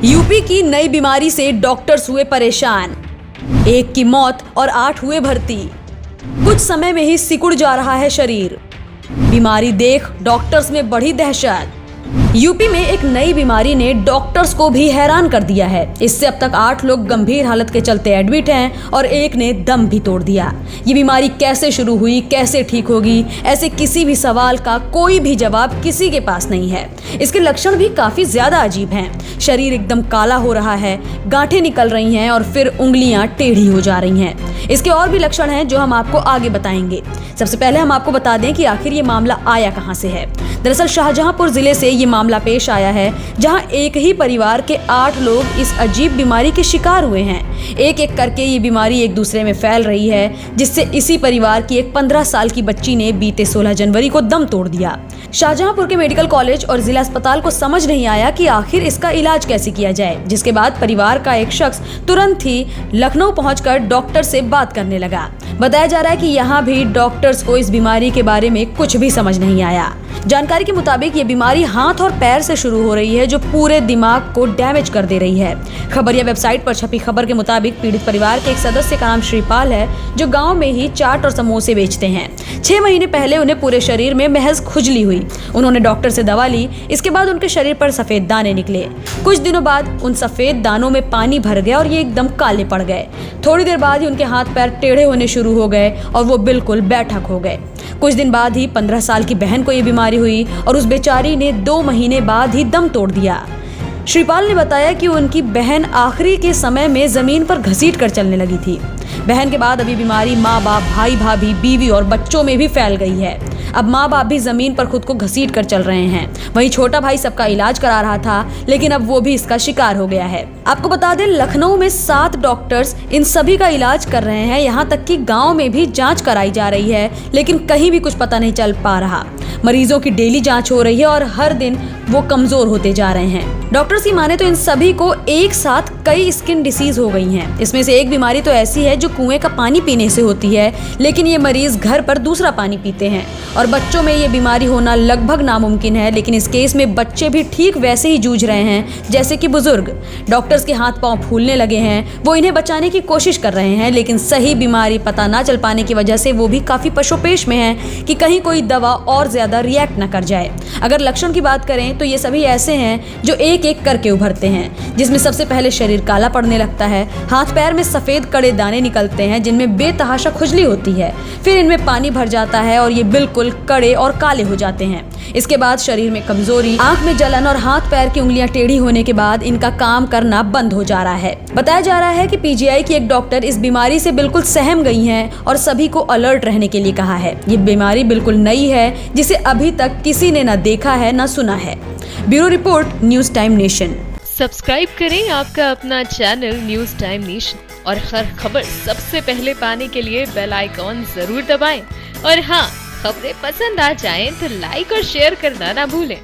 UP की नई बीमारी से डॉक्टर्स हुए परेशान। एक की मौत और 8 हुए भर्ती। कुछ समय में ही सिकुड़ जा रहा है शरीर। बीमारी देख डॉक्टर्स में बढ़ी दहशत। यूपी में एक नई बीमारी ने डॉक्टर्स को भी हैरान कर दिया है। इससे अब तक 8 लोग गंभीर हालत के चलते एडमिट हैं और एक ने दम भी तोड़ दिया। ये बीमारी कैसे शुरू हुई, कैसे ठीक होगी, ऐसे किसी भी सवाल का कोई भी जवाब किसी के पास नहीं है। इसके लक्षण भी काफी ज्यादा अजीब हैं। शरीर एकदम काला हो रहा है, गांठें निकल रही हैं और फिर उंगलियां टेढ़ी हो जा रही हैं। इसके और भी लक्षण हैं जो हम आपको आगे बताएंगे। सबसे पहले हम आपको बता दें कि आखिर ये मामला आया कहां से है। दरअसल शाहजहांपुर जिले से ये मामला पेश आया है, जहां एक ही परिवार के 8 लोग इस अजीब बीमारी के शिकार हुए हैं। एक एक करके ये बीमारी एक दूसरे में फैल रही है, जिससे इसी परिवार की एक 15 साल की बच्ची ने बीते 16 जनवरी को दम तोड़ दिया। शाहजहांपुर के मेडिकल कॉलेज और जिला अस्पताल को समझ नहीं आया कि आखिर इसका इलाज कैसे किया जाए, जिसके बाद परिवार का एक शख्स तुरंत ही लखनऊ पहुंचकर डॉक्टर से बात करने लगा। बताया जा रहा है कि यहाँ भी डॉक्टर्स को इस बीमारी के बारे में कुछ भी समझ नहीं आया। जानकारी के मुताबिक ये बीमारी हाथ और पैर से शुरू हो रही है, जो पूरे दिमाग को डैमेज कर दे रही है। खबरिया वेबसाइट पर छपी खबर के मुताबिक पीड़ित परिवार के एक सदस्य का नाम श्रीपाल है, जो गांव में ही चाट और समोसे बेचते हैं। 6 महीने पहले उन्हें पूरे शरीर में महज खुजली हुई। उन्होंने डॉक्टर से दवा ली। इसके बाद उनके शरीर पर सफेद दाने निकले। कुछ दिनों बाद उन सफेद दानों में पानी भर गया और ये एकदम काले पड़ गए। थोड़ी देर बाद ही उनके हाथ पैर टेढ़े होने शुरू हो गए और वो बिल्कुल बैठक हो गए। कुछ दिन बाद ही 15 साल की बहन को ये बीमारी हुई और उस बेचारी ने 2 महीने बाद ही दम तोड़ दिया। श्रीपाल ने बताया कि उनकी बहन आखिरी के समय में जमीन पर घसीट कर चलने लगी थी। बहन के बाद अभी बीमारी माँ बाप, भाई भाभी, बीवी और बच्चों में भी फैल गई है। अब माँ बाप भी जमीन पर खुद को घसीट कर चल रहे हैं। वहीं छोटा भाई सबका इलाज करा रहा था, लेकिन अब वो भी इसका शिकार हो गया है। आपको बता दें, लखनऊ में 7 डॉक्टर्स इन सभी का इलाज कर रहे हैं। यहाँ तक कि गाँव में भी जाँच कराई जा रही है, लेकिन कहीं भी कुछ पता नहीं चल पा रहा। मरीजों की डेली जांच हो रही है और हर दिन वो कमजोर होते जा रहे हैं। डॉक्टर्स की माने तो इन सभी को एक साथ कई स्किन डिसीज हो गई हैं। इसमें से एक बीमारी तो ऐसी है जो कुएं का पानी पीने से होती है, लेकिन ये मरीज घर पर दूसरा पानी पीते हैं। और बच्चों में ये बीमारी होना लगभग नामुमकिन है, लेकिन इस केस में बच्चे भी ठीक वैसे ही जूझ रहे हैं जैसे कि बुजुर्ग। डॉक्टर्स के हाथ पांव फूलने लगे हैं। वो इन्हें बचाने की कोशिश कर रहे हैं, लेकिन सही बीमारी पता ना चल पाने की वजह से वो भी काफी पशोपेश में हैं कि कहीं कोई दवा और ज्यादा रिएक्ट न कर जाए। अगर लक्षण की बात करें तो ये सभी ऐसे हैं जो एक एक करके उभरते हैं, जिसमें सबसे पहले शरीर काला पड़ने लगता है। हाथ पैर में सफेद कड़े दाने निकलते हैं, जिनमें बेतहाशा खुजली होती है। फिर इनमें पानी भर जाता है और ये बिल्कुल कड़े और काले हो जाते हैं। इसके बाद शरीर में कमजोरी, आंख में जलन और हाथ पैर की उंगलियां टेढ़ी होने के बाद इनका काम करना बंद हो जा रहा है। बताया जा रहा है कि पीजीआई की एक डॉक्टर इस बीमारी से बिल्कुल सहम गई हैं और सभी को अलर्ट रहने के लिए कहा है। ये बीमारी बिल्कुल नई है, जिसे अभी तक किसी ने न देखा है न सुना है। Bureau report, news time nation. Subscribe करें आपका अपना चैनल न्यूज टाइम नेशन और हर खबर सबसे पहले पाने के लिए बेल आइकॉन जरूर दबाएं। और हाँ, खबरें पसंद आ जाएं तो लाइक और शेयर करना ना भूलें।